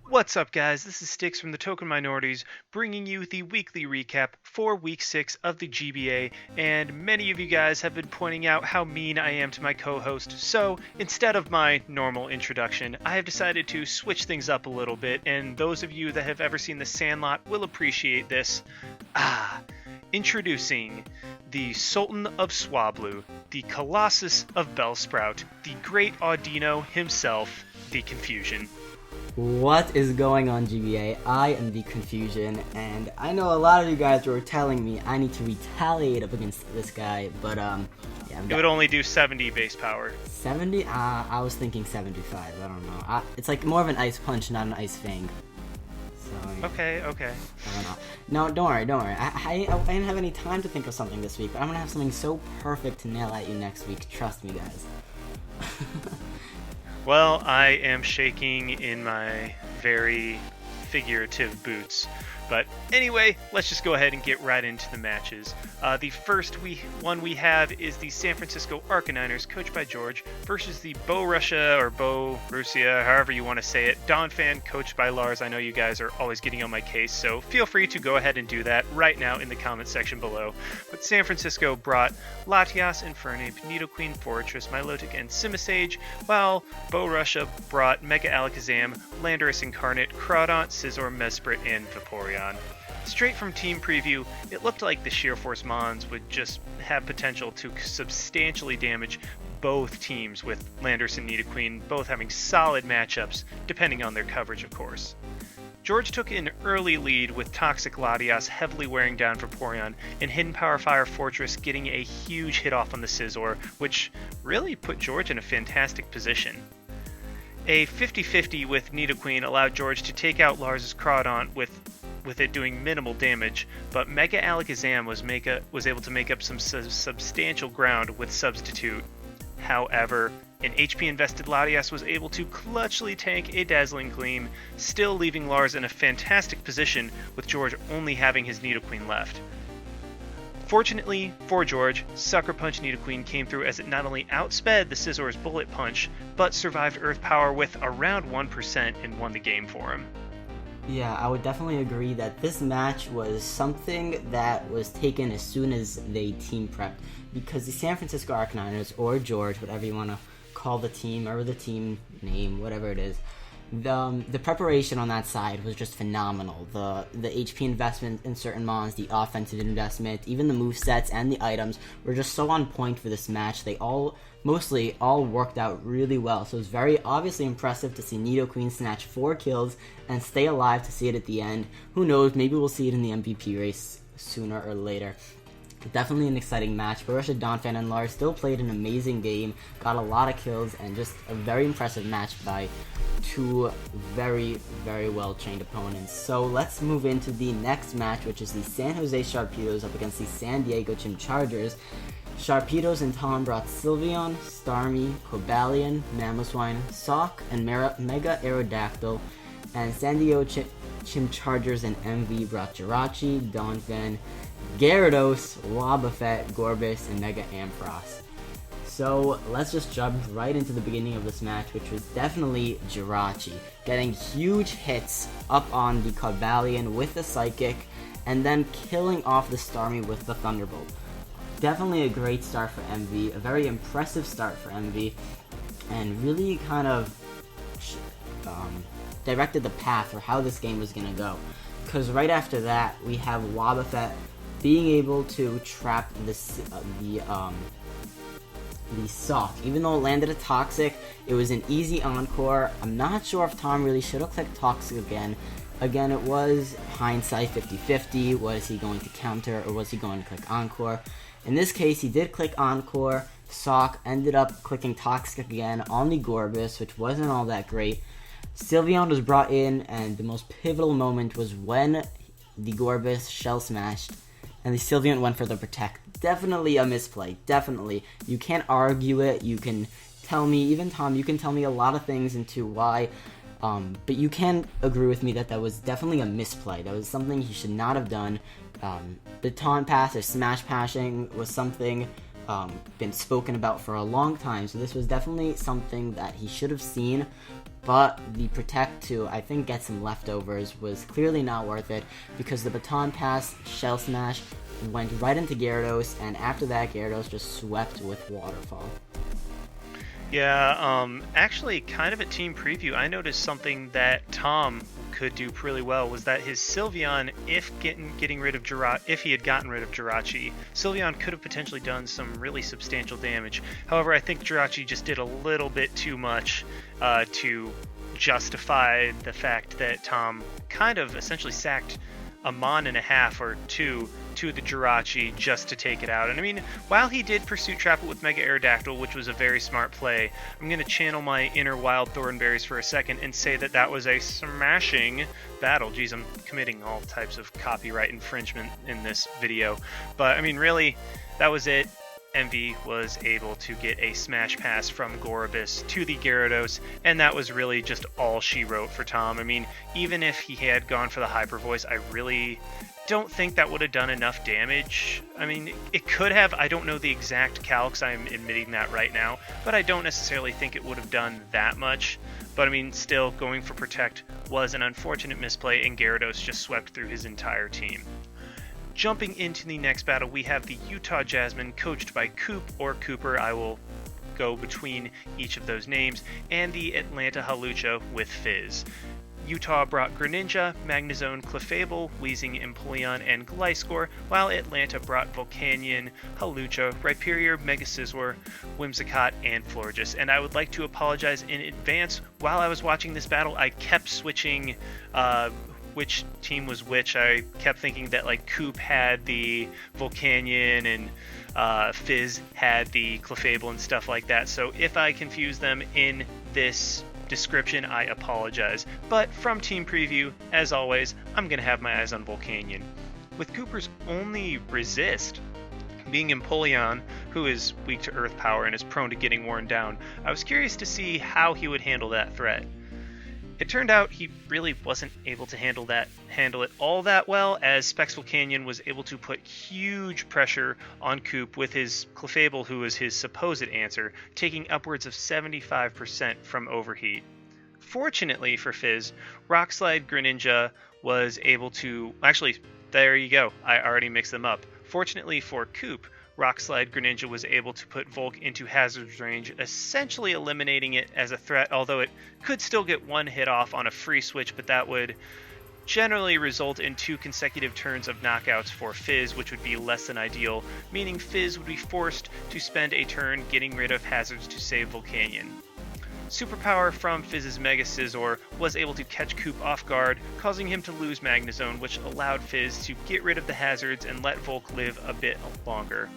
What's up, guys? This is Sticks from the Token Minorities, bringing you the weekly recap for Week 6 of the GBA, and many of you guys have been pointing out how mean I am to my co-host, so instead of my normal introduction, I have decided to switch things up a little bit, and those of you that have ever seen The Sandlot will appreciate this. Introducing the Sultan of Swablu, the Colossus of Bellsprout, the great Audino himself, the Confusion. What is going on, GBA? I am the Confusion, and I know a lot of you guys were telling me I need to retaliate up against this guy, but yeah, It would only do 70 base power. 70? I was thinking 75. I don't know. It's like more of an ice punch, not an ice fang. So, Okay. I don't know. No, don't worry. I didn't have any time to think of something this week, but I'm gonna have something so perfect to nail at you next week. Trust me, guys. Well, I am shaking in my very figurative boots. But anyway, let's just go ahead and get right into the matches. The first one we have is the San Francisco Arcaniners, coached by George, versus the Bo Russia or Bo Russia, however you want to say it, Don Fan, coached by Lars. I know you guys are always getting on my case, so feel free to go ahead and do that right now in the comment section below. But San Francisco brought Latias, Infernape, Nidoqueen, Fortress, Milotic, and Simisage, while Bo Russia brought Mega Alakazam, Landorus Incarnate, Crawdaunt, Scizor, Mesprit, and Vaporeon. Straight from team preview, it looked like the Sheer Force Mons would just have potential to substantially damage both teams, with Landorus and Nidoqueen both having solid matchups, depending on their coverage, of course. George took an early lead with Toxic Latias heavily wearing down Vaporeon, and Hidden Power Fire Fortress getting a huge hit off on the Scizor, which really put George in a fantastic position. A 50-50 with Nidoqueen allowed George to take out Lars' Crawdaunt with it doing minimal damage, but Mega Alakazam was able to make up some substantial ground with Substitute. However, an HP-invested Latias was able to clutchly tank a Dazzling Gleam, still leaving Lars in a fantastic position with George only having his Nidoqueen left. Fortunately for George, Sucker Punch Nidoqueen came through as it not only outsped the Scizor's Bullet Punch, but survived Earth Power with around 1% and won the game for him. Yeah, I would definitely agree that this match was something that was taken as soon as they team prepped, because the San Francisco Arcaniners, or George, whatever you want to call the team, or the team name, whatever it is, the preparation on that side was just phenomenal. The HP investment in certain mons, the offensive investment, even the movesets and the items were just so on point for this match. They mostly all worked out really well, so it was very obviously impressive to see Nidoqueen snatch 4 kills and stay alive to see it at the end. Who knows, maybe we'll see it in the MVP race sooner or later. Definitely an exciting match. Borussia Donphan and Lars still played an amazing game, got a lot of kills, and just a very impressive match by two very, very well-trained opponents. So let's move into the next match, which is the San Jose Sharpedos up against the San Diego Chimchargers. Sharpedos and Tom brought Sylveon, Starmie, Cobalion, Mamoswine, Sock, and Mega Aerodactyl, and San Diego Chimchargers and MV brought Jirachi, Donphan, Gyarados, Wobbuffet, Gorbis, and Mega Ampharos. So let's just jump right into the beginning of this match, which was definitely Jirachi getting huge hits up on the Cobalion with the Psychic, and then killing off the Starmie with the Thunderbolt. Definitely a great start for MV, a very impressive start for MV, and really kind of directed the path for how this game was going to go. Because right after that, we have Wobbuffet being able to trap the Sock. Even though it landed a Toxic, it was an easy Encore. I'm not sure if Tom really should have clicked Toxic again. Again, it was hindsight 50-50. Was he going to counter, or was he going to click Encore? In this case, he did click Encore. Sock ended up clicking Toxic again on the Gorbis, which wasn't all that great. Sylveon was brought in, and the most pivotal moment was when the Gorbis shell smashed, and the Sylveon went for the Protect. Definitely a misplay, definitely. You can't argue it, you can tell me, even Tom, you can tell me a lot of things into why, but you can agree with me that that was definitely a misplay. That was something he should not have done. The taunt pass or smash passing was something been spoken about for a long time, so this was definitely something that he should have seen. but the Protect to, I think, get some leftovers was clearly not worth it because the baton pass, shell smash, went right into Gyarados, and after that, Gyarados just swept with Waterfall. Yeah, actually, kind of at team preview, I noticed something that Tom could do pretty well was that his Sylveon, if he had gotten rid of Jirachi, Sylveon could have potentially done some really substantial damage. However, I think Jirachi just did a little bit too much to justify the fact that Tom kind of essentially sacked a Mon and a half or two to the Jirachi just to take it out. And I mean, while he did Pursuit Trap it with Mega Aerodactyl, which was a very smart play, I'm going to channel my inner Wild Thornberries for a second and say that that was a smashing battle. Geez, I'm committing all types of copyright infringement in this video. But I mean, really, that was it. Envy was able to get a smash pass from Gorobus to the Gyarados, and that was really just all she wrote for Tom. I mean, even if he had gone for the Hyper Voice, I really don't think that would have done enough damage. I mean, it could have. I don't know the exact calcs. I'm admitting that right now, but I don't necessarily think it would have done that much. But I mean, still, going for Protect was an unfortunate misplay, and Gyarados just swept through his entire team. Jumping into the next battle, we have the Utah Jasmine, coached by Coop or Cooper. I will go between each of those names, and the Atlanta Hawlucha with Fizz. Utah brought Greninja, Magnezone, Clefable, Weezing, Empoleon, and Gliscor, while Atlanta brought Volcanion, Hawlucha, Rhyperior, Mega Scizor, Whimsicott, and Florges. And I would like to apologize in advance. While I was watching this battle, I kept switching which team was which. I kept thinking that like Coop had the Volcanion and Fizz had the Clefable and stuff like that. So if I confuse them in this description, I apologize. But from team preview, as always, I'm going to have my eyes on Volcanion. With Cooper's only resist being Empoleon, who is weak to Earth Power and is prone to getting worn down, I was curious to see how he would handle that threat. It turned out he really wasn't able to handle it all that well, as Specs Volcanion was able to put huge pressure on Coop with his Clefable, who was his supposed answer, taking upwards of 75% from overheat. Fortunately for Fizz, Rock Slide Greninja was able to... Actually, there you go. I already mixed them up. Fortunately for Coop, Rock Slide Greninja was able to put Volk into Hazard's range, essentially eliminating it as a threat, although it could still get one hit off on a free switch, but that would generally result in 2 consecutive turns of knockouts for Fizz, which would be less than ideal, meaning Fizz would be forced to spend a turn getting rid of Hazards to save Volcanion. Superpower from Fizz's Mega Scizor was able to catch Coop off guard, causing him to lose Magnezone, which allowed Fizz to get rid of the hazards and let Volk live a bit longer.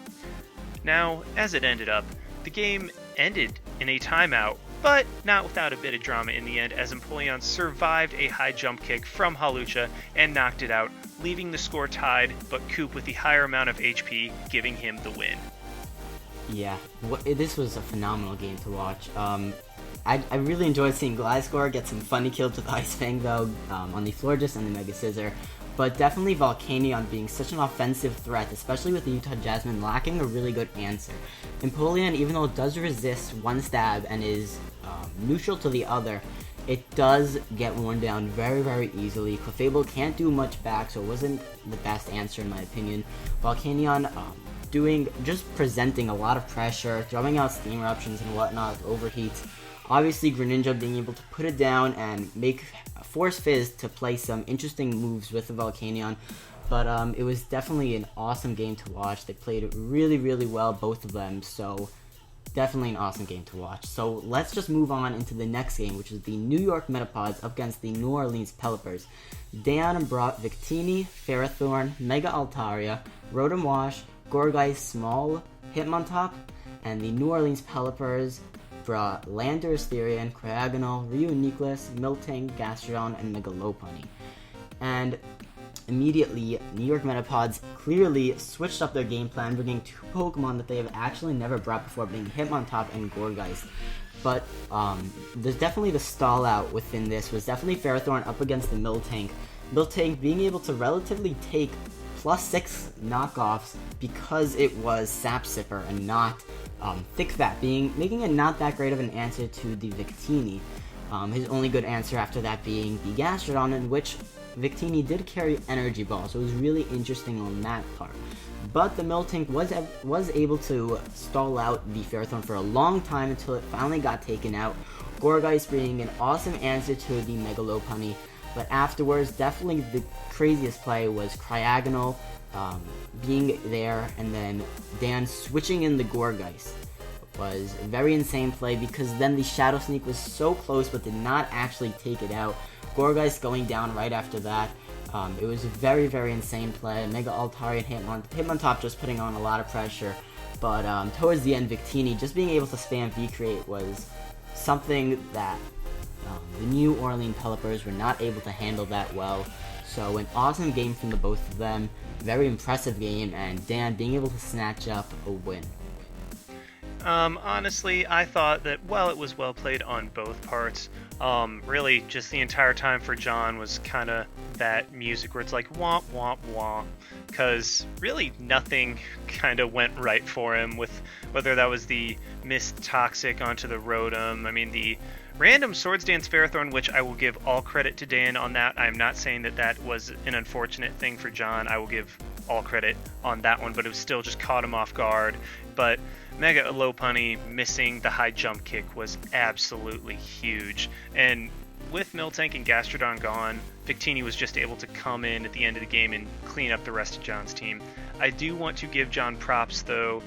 Now, as it ended up, the game ended in a timeout, but not without a bit of drama in the end, as Empoleon survived a high jump kick from Hawlucha and knocked it out, leaving the score tied, but Coop with the higher amount of HP giving him the win. Yeah, this was a phenomenal game to watch. I really enjoyed seeing Gliscor get some funny kills with Ice Fang, though, on the Florges and the Mega Scizor. But definitely Volcanion being such an offensive threat, especially with the Utah Jasmine lacking a really good answer. Empoleon, even though it does resist one stab and is neutral to the other, it does get worn down very, very easily. Clefable can't do much back, so it wasn't the best answer in my opinion. Volcanion just presenting a lot of pressure, throwing out steam eruptions and whatnot, overheats. Obviously, Greninja being able to put it down and force Fizz to play some interesting moves with the Volcanion. But it was definitely an awesome game to watch. They played really, really well, both of them. So definitely an awesome game to watch. So let's just move on into the next game, which is the New York Metapods up against the New Orleans Pelipers. Dayon brought Victini, Ferrothorn, Mega Altaria, Rotom Wash, Gourgeist Small, Hitmontop, and the New Orleans Pelipers brought Landorus, Therian, Cryogonal, Reuniclus, Miltank, Gastrodon, and Mega Lopunny. And immediately, New York Metapods clearly switched up their game plan, bringing 2 Pokemon that they have actually never brought before, being Hitmontop and Gourgeist. But there's definitely the stall out within this was definitely Ferrothorn up against the Miltank. Miltank being able to relatively take +6 knockoffs because it was Sap Sipper and not Thick Fat, making it not that great of an answer to the Victini. His only good answer after that being the Gastrodon, in which Victini did carry Energy Ball, so it was really interesting on that part. But the Miltank was able to stall out the Ferrothorn for a long time until it finally got taken out. Gourgeist being an awesome answer to the Mega Lopunny, but afterwards, definitely the craziest play was Cryogonal being there, and then Dan switching in the Gourgeist was a very insane play, because then the Shadow Sneak was so close but did not actually take it out. Gourgeist going down right after that. It was a very, very insane play. Mega Altari and Hitmontop just putting on a lot of pressure. But towards the end, Victini just being able to spam V-Create was something that the New Orleans Pelipers were not able to handle that well. So an awesome game from the both of them. Very impressive game, and Dan being able to snatch up a win. Honestly, I thought that, well, it was well played on both parts. Really, just the entire time for John was kind of that music where it's like, womp, womp, womp. Because really nothing kind of went right for him, with whether that was the missed Toxic onto the Rotom. I mean, the random Swords Dance Ferrothorn, which I will give all credit to Dan on that. I'm not saying that that was an unfortunate thing for John. I will give all credit on that one, but it was still just caught him off guard. But Mega Lopunny missing the high jump kick was absolutely huge. And with Miltank and Gastrodon gone, Victini was just able to come in at the end of the game and clean up the rest of John's team. I do want to give John props, though.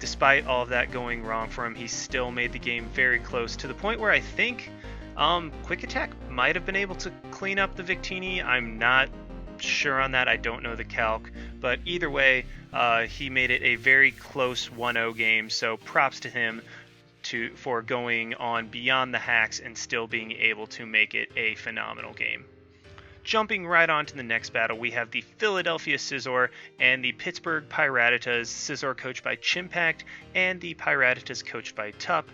Despite all of that going wrong for him, he still made the game very close, to the point where I think Quick Attack might have been able to clean up the Victini. I'm not sure on that. I don't know the calc. But either way, he made it a very close 1-0 game, so props to him for going on beyond the hacks and still being able to make it a phenomenal game. Jumping right on to the next battle, we have the Philadelphia Scizor and the Pittsburgh Piratas. Scizor coached by Chimpact and the Piratas coached by Tup.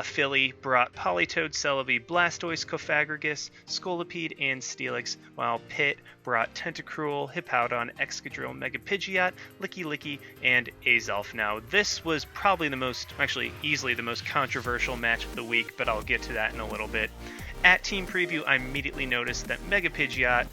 Philly brought Politoed, Celebi, Blastoise, Cofagrigus, Scolipede, and Steelix, while Pitt brought Tentacruel, Hippowdon, Excadrill, Megapidgeot, Licky, and Azelf. Now, this was probably easily the most controversial match of the week, but I'll get to that in a little bit. At Team Preview, I immediately noticed that Mega Pidgeot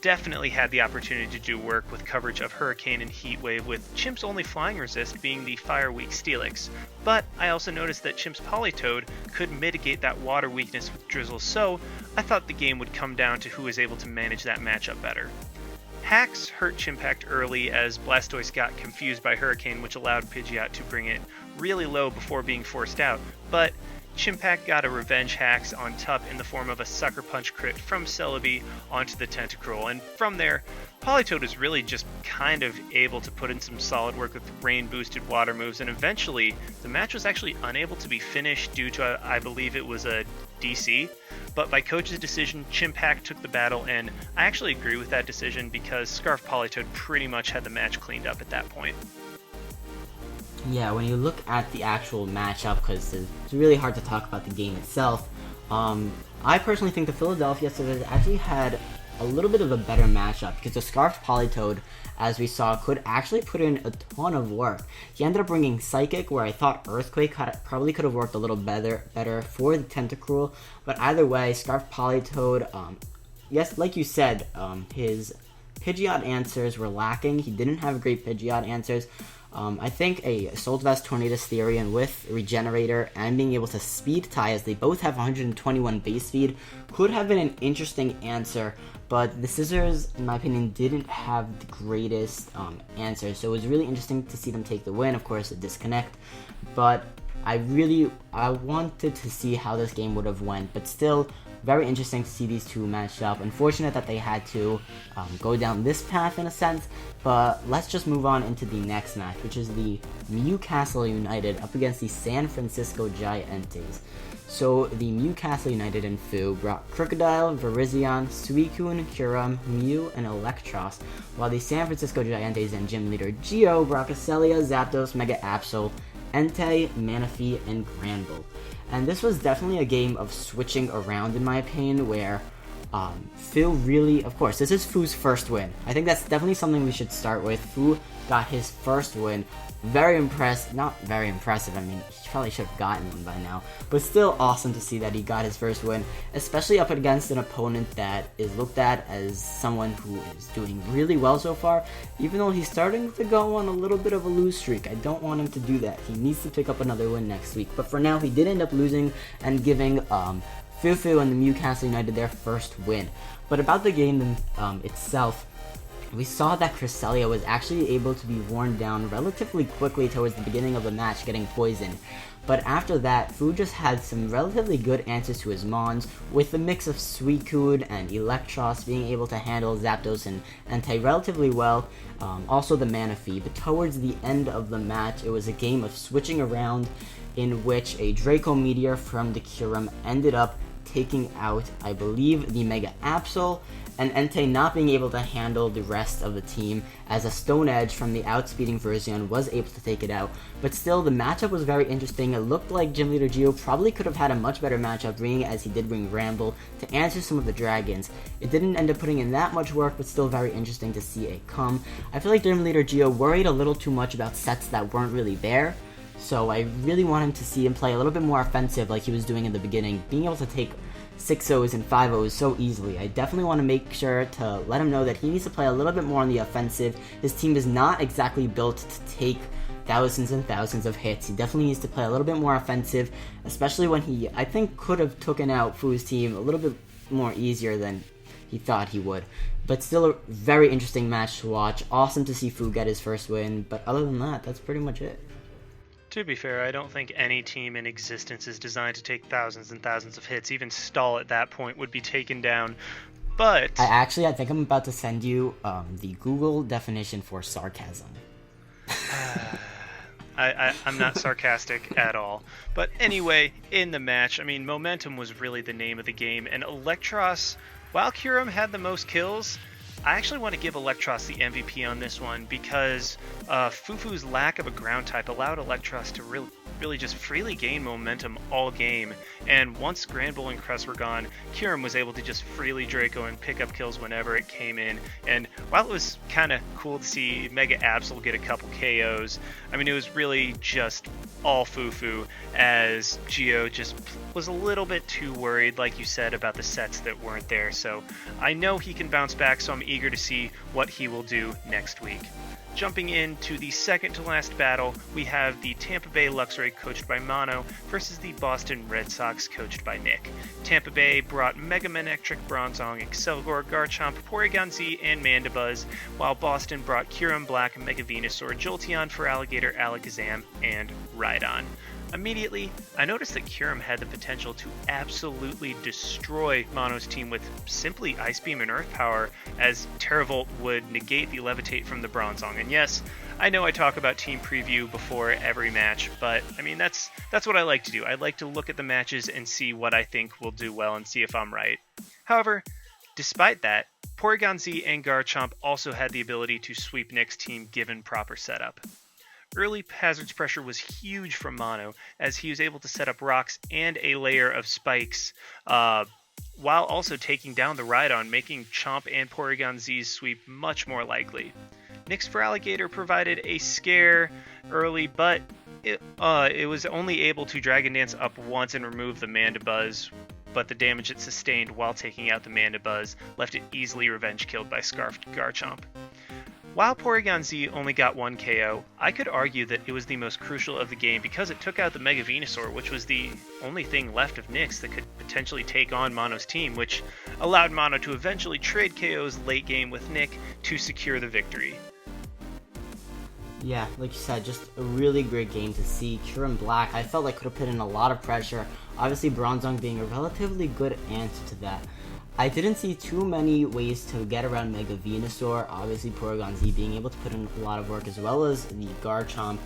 definitely had the opportunity to do work with coverage of Hurricane and Heat Wave, with Chimp's only flying resist being the Fire Weak Steelix. But I also noticed that Chimp's Politoed could mitigate that water weakness with Drizzle, so I thought the game would come down to who is able to manage that matchup better. Hacks hurt Chimpact early as Blastoise got confused by Hurricane, which allowed Pidgeot to bring it really low before being forced out, but Chimpact got a revenge hacks on Tup in the form of a Sucker Punch crit from Celebi onto the Tentacruel, and from there, Politoed was really just kind of able to put in some solid work with rain-boosted water moves, and eventually, the match was actually unable to be finished due to, I believe it was a DC, but by coach's decision, Chimpact took the battle, and I actually agree with that decision because Scarf Politoed pretty much had the match cleaned up at that point. Yeah, when you look at the actual matchup, because it's really hard to talk about the game itself, I personally think the Philadelphia Scizors actually had a little bit of a better matchup, because the Scarfed Politoed, as we saw, could actually put in a ton of work. He ended up bringing Psychic, where I thought Earthquake probably could have worked a little better for the Tentacruel, but either way, Scarfed Politoed, yes, like you said, his Pidgeot answers were lacking. He didn't have great Pidgeot answers. I think a Assault Vest Tornadus Therian with Regenerator and being able to Speed Tie, as they both have 121 base speed, could have been an interesting answer, but the Scizors, in my opinion, didn't have the greatest answers, so it was really interesting to see them take the win. Of course, a disconnect, but I wanted to see how this game would have went, but still, very interesting to see these two match up. Unfortunate that they had to go down this path in a sense, but let's just move on into the next match, which is the Newcastle United up against the San Francisco Giants. So the Newcastle United and Fu brought Crocodile, Virizion, Suicune, Kyurem, Mew, and Electros, while the San Francisco Giants and gym leader Geo brought Cresselia, Zapdos, Mega Absol, Entei, Manaphy, and Granbull. And this was definitely a game of switching around, in my opinion, where Fu really, of course, this is Fu's first win. I think that's definitely something we should start with. Fu got his first win. Very impressed, not very impressive, I mean, he probably should have gotten one by now, but still awesome to see that he got his first win, especially up against an opponent that is looked at as someone who is doing really well so far, even though he's starting to go on a little bit of a lose streak. I don't want him to do that. He needs to pick up another win next week, but for now, he did end up losing and giving Fufu and the Newcastle United their first win. But about the game itself, we saw that Cresselia was actually able to be worn down relatively quickly towards the beginning of the match, getting poisoned. But after that, Fu just had some relatively good answers to his Mons, with the mix of Suicune and Electros being able to handle Zapdos and Entei relatively well, also the Manaphy. But towards the end of the match, it was a game of switching around in which a Draco Meteor from the Kyurem ended up taking out, I believe, the Mega Absol, and Entei not being able to handle the rest of the team, as a Stone Edge from the outspeeding version was able to take it out. But still, the matchup was very interesting. It looked like Gym Leader Geo probably could have had a much better matchup, bringing as he did bring Ramble to answer some of the dragons. It didn't end up putting in that much work, but still very interesting to see it come. I feel like Gym Leader Geo worried a little too much about sets that weren't really there, so I really want him to see him play a little bit more offensive like he was doing in the beginning, being able to take 6-0s and 5-0s so easily. I definitely want to make sure to let him know that he needs to play a little bit more on the offensive. His team is not exactly built to take thousands and thousands of hits. He definitely needs to play a little bit more offensive, especially when he, I think, could have taken out Fu's team a little bit more easier than he thought he would. But still a very interesting match to watch. Awesome to see Fu get his first win, but other than that, that's pretty much it. To be fair, I don't think any team in existence is designed to take thousands and thousands of hits. Even Stall at that point would be taken down. But I think I'm about to send you the Google definition for sarcasm. I'm not sarcastic at all. But anyway, in the match, I mean, momentum was really the name of the game. And Electros, while Kyurem had the most kills, I actually want to give Electros the MVP on this one because Fufu's lack of a ground type allowed Electros to really just freely gain momentum all game. And once Granbull and Crest were gone, Kyurem was able to just freely Draco and pick up kills whenever it came in. And while it was kind of cool to see Mega Absol get a couple KOs, I mean, it was really just all Fufu, as Geo just was a little bit too worried, like you said, about the sets that weren't there. So I know he can bounce back, so I'm eager to see what he will do next week. Jumping into the second to last battle, we have the Tampa Bay Luxray coached by Mono versus the Boston Red Sox coached by Nick. Tampa Bay brought Mega Manectric, Bronzong, Excelgor, Garchomp, Porygon Z, and Mandibuzz, while Boston brought Kyurem Black, Mega Venusaur, Jolteon, Feraligatr, Alakazam, and Rhydon. Immediately, I noticed that Kyurem had the potential to absolutely destroy Mono's team with simply Ice Beam and Earth Power, as Terravolt would negate the Levitate from the Bronzong. And yes, I know I talk about team preview before every match, but I mean, that's what I like to do. I like to look at the matches and see what I think will do well and see if I'm right. However, despite that, Porygon Z and Garchomp also had the ability to sweep Nick's team given proper setup. Early Hazard's pressure was huge from Mono, as he was able to set up rocks and a layer of spikes, while also taking down the Rhydon, making Chomp and Porygon Z's sweep much more likely. Nick's Feraligatr provided a scare early, but it was only able to Dragon Dance up once and remove the Mandibuzz, but the damage it sustained while taking out the Mandibuzz left it easily revenge killed by Scarfed Garchomp. While Porygon Z only got one KO, I could argue that it was the most crucial of the game because it took out the Mega Venusaur, which was the only thing left of Nyx that could potentially take on Mono's team, which allowed Mono to eventually trade KOs late game with Nick to secure the victory. Yeah, like you said, just a really great game to see. Kyurem Black, I felt like could have put in a lot of pressure. Obviously, Bronzong being a relatively good answer to that. I didn't see too many ways to get around Mega Venusaur. Obviously, Porygon Z being able to put in a lot of work, as well as the Garchomp.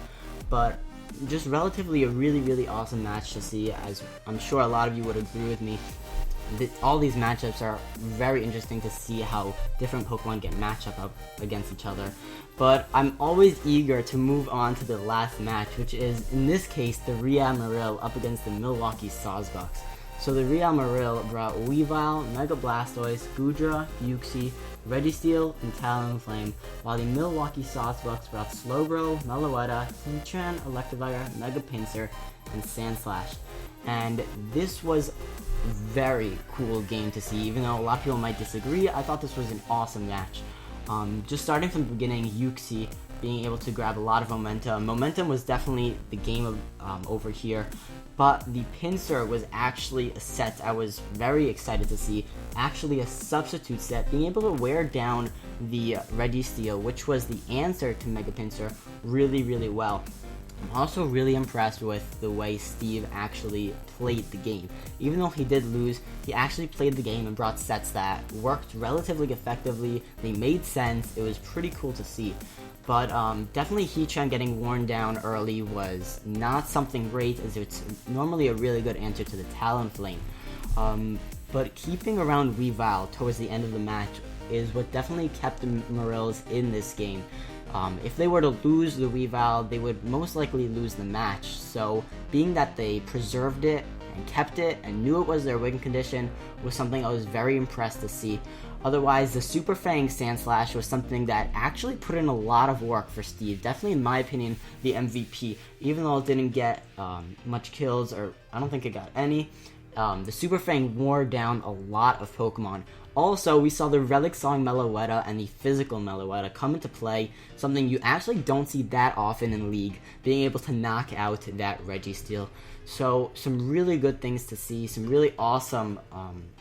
But just relatively a really, really awesome match to see, as I'm sure a lot of you would agree with me. All these matchups are very interesting to see how different Pokemon get matched up against each other. But I'm always eager to move on to the last match, which is, in this case, the Rhea Marill up against the Milwaukee Sawsbucks. So the Real Maril brought Weavile, Mega Blastoise, Goodra, Uxie, Registeel, and Talonflame, while the Milwaukee Saucebucks brought Slowbro, Meloetta, Heatran, Electivire, Mega Pinsir, and Sandslash. And this was a very cool game to see, even though a lot of people might disagree. I thought this was an awesome match. Just starting from the beginning, Uxie being able to grab a lot of momentum. Momentum was definitely the game of over here, but the Pinsir was actually a set I was very excited to see. Actually a substitute set, being able to wear down the Registeel, which was the answer to Mega Pinsir, really well. I'm also really impressed with the way Steve actually played the game. Even though he did lose, he actually played the game and brought sets that worked relatively effectively. They made sense. It was pretty cool to see. But definitely Heatran getting worn down early was not something great, as it's normally a really good answer to the Talonflame. But keeping around Weavile towards the end of the match is what definitely kept the Marils in this game. If they were to lose the Weavile, they would most likely lose the match. So being that they preserved it and kept it and knew it was their win condition was something I was very impressed to see. Otherwise, the Super Fang Sandslash was something that actually put in a lot of work for Steve. Definitely, in my opinion, the MVP. Even though it didn't get much kills, or I don't think it got any, the Super Fang wore down a lot of Pokemon. Also, we saw the Relic Song Meloetta and the Physical Meloetta come into play, something you actually don't see that often in League, being able to knock out that Registeel. So, some really good things to see, some really awesome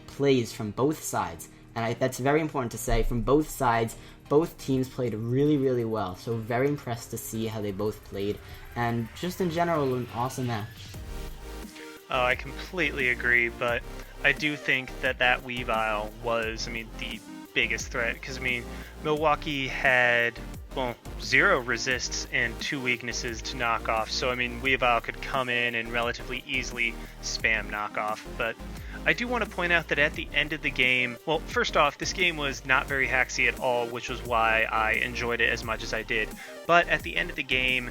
plays from both sides. And that's very important to say, from both sides, both teams played really well. So very impressed to see how they both played. And just in general, an awesome match. Oh, I completely agree, but I do think that Weavile was, the biggest threat. Because, Milwaukee had, 0 resists and 2 weaknesses to knock off. So, Weavile could come in and relatively easily spam knockoff. But I do want to point out that at the end of the game, well, first off, this game was not very hacksy at all, which was why I enjoyed it as much as I did. But at the end of the game,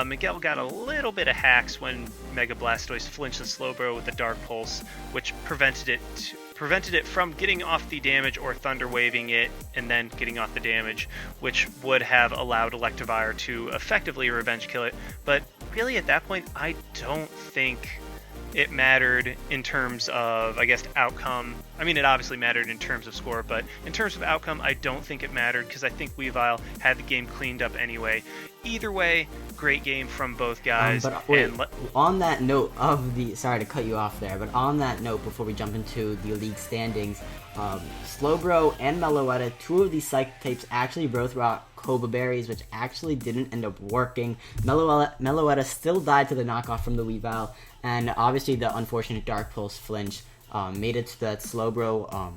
Miguel got a little bit of hacks when Mega Blastoise flinched the Slowbro with the Dark Pulse, which prevented it from getting off the damage or Thunder Waving it and then getting off the damage, which would have allowed Electivire to effectively revenge kill it. But really at that point, I don't think it mattered in terms of, outcome. It obviously mattered in terms of score, but in terms of outcome, I don't think it mattered because I think Weavile had the game cleaned up anyway. Either way, great game from both guys. But wait, on that note sorry to cut you off there, but on that note, before we jump into the league standings, Slowbro and Meloetta, 2 of these Psychic types actually both brought Cobra Berries, which actually didn't end up working. Meloetta still died to the knockoff from the Weavile, and obviously the unfortunate Dark Pulse flinch made it to that Slowbro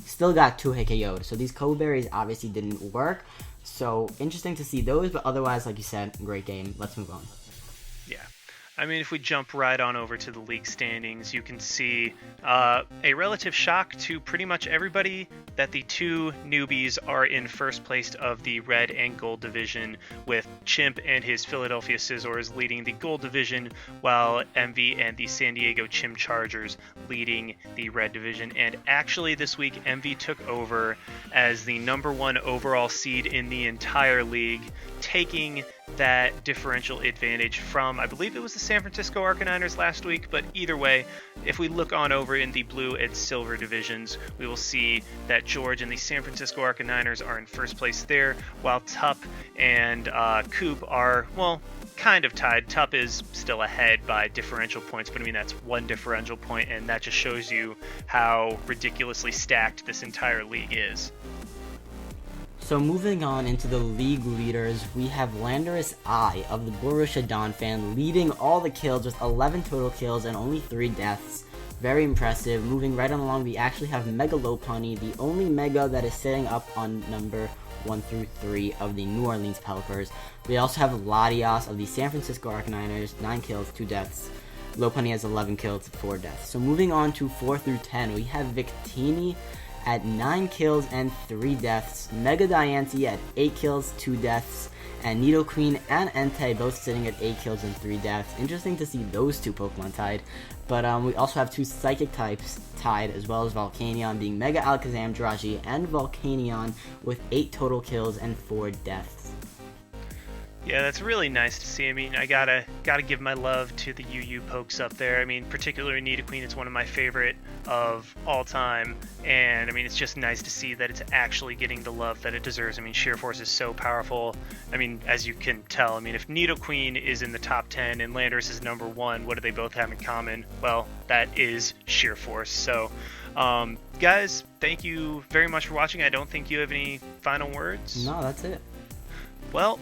still got 2 hit KO'd. So these Cobra Berries obviously didn't work. So interesting to see those, but otherwise, like you said, great game. Let's move on. Yeah. If we jump right on over to the league standings, you can see a relative shock to pretty much everybody that the 2 newbies are in first place of the red and gold division, with Chimp and his Philadelphia Scizors leading the gold division, while MV and the San Diego Chim Chargers leading the red division. And actually this week, MV took over as the #1 overall seed in the entire league, taking that differential advantage from, I believe it was the San Francisco Arcaniners last week, but either way, if we look on over in the blue and silver divisions, we will see that George and the San Francisco Arcaniners are in first place there, while Tup and Coop are, kind of tied. Tup is still ahead by differential points, but that's 1 differential point, and that just shows you how ridiculously stacked this entire league is. So moving on into the league leaders, we have Landorus I of the Borussia Donphan leading all the kills with 11 total kills and only 3 deaths. Very impressive. Moving right on along, we actually have Mega Lopunny, the only Mega that is sitting up on number 1 through 3 of the New Orleans Pelipers. We also have Latias of the San Francisco Arcaniners, 9 kills, 2 deaths. Lopunny has 11 kills, 4 deaths. So moving on to 4 through 10, we have Victini at 9 kills and 3 deaths. Mega Diancie at 8 kills, 2 deaths. And Nidoqueen and Entei both sitting at 8 kills and 3 deaths. Interesting to see those two Pokemon tied. But we also have 2 Psychic types tied, as well as Volcanion being Mega Alakazam, Jirachi, and Volcanion with 8 total kills and 4 deaths. Yeah, that's really nice to see. I mean, I gotta give my love to the UU pokes up there. I mean, particularly Nidoqueen, it's one of my favorite of all time, and I mean, it's just nice to see that it's actually getting the love that it deserves. I mean, Sheer Force is so powerful. I mean, as you can tell, I mean, if Nidoqueen is in the top 10 and Landorus is number 1, what do they both have in common? Well, that is Sheer Force. So, guys, thank you very much for watching. I don't think you have any final words. No, that's it. Well,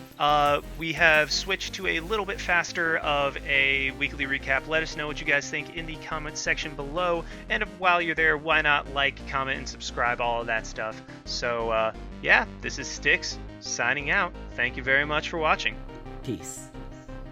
we have switched to a little bit faster of a weekly recap. Let us know what you guys think in the comments section below. And while you're there, why not like, comment, and subscribe, all of that stuff. So, yeah, this is Styx signing out. Thank you very much for watching. Peace.